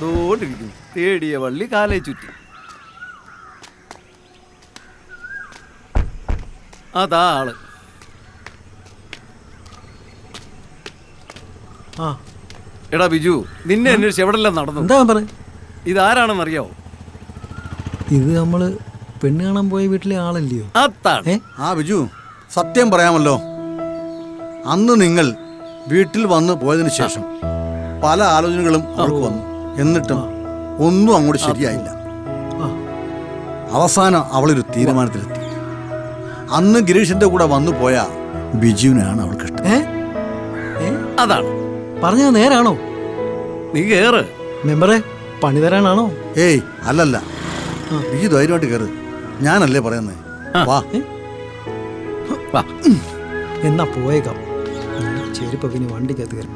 തോണ്ടിരിക്കുന്നു. തേടിയ വള്ളി കാലേ ചുറ്റി. അതാ ആള്. എടാ ബിജു, നിന്നെ അന്വേഷിച്ച് എവിടെല്ലാം നടന്നു? എന്താ പറയാ? ഇതാരാണെന്നറിയാവോ? ഇത് നമ്മള് പെണ്ണ് കാണാൻ പോയ വീട്ടിലെ ആളല്ലയോ? അതാണ്. ആ ബിജു, സത്യം പറയാമല്ലോ, അന്ന് നിങ്ങൾ വീട്ടിൽ വന്ന് പോയതിനു ശേഷം പല ആലോചനകളും അവൾക്ക് വന്നു. എന്നിട്ടും ഒന്നും അങ്ങോട്ട് ശരിയായില്ല. അവസാനം അവളൊരു തീരുമാനത്തിലെത്തി. അന്ന് ഗിരീഷിന്റെ കൂടെ വന്നു പോയ ബിജുവിനാണ് അവൾക്ക് ഇഷ്ടം. അതാണ് പറഞ്ഞത് നേരാണോ? നീ കേറ് മെമ്പറെ, പണി തരാനാണോ? ഏയ് അല്ലല്ല, ബിജു ധൈര്യമായിട്ട് കയറ്, ഞാനല്ലേ പറയുന്നേ. വാ. എന്നാ പോയേക്കാം. ചെരുപ്പ് പിന്നെ വണ്ടിക്കകത്ത് കയറി.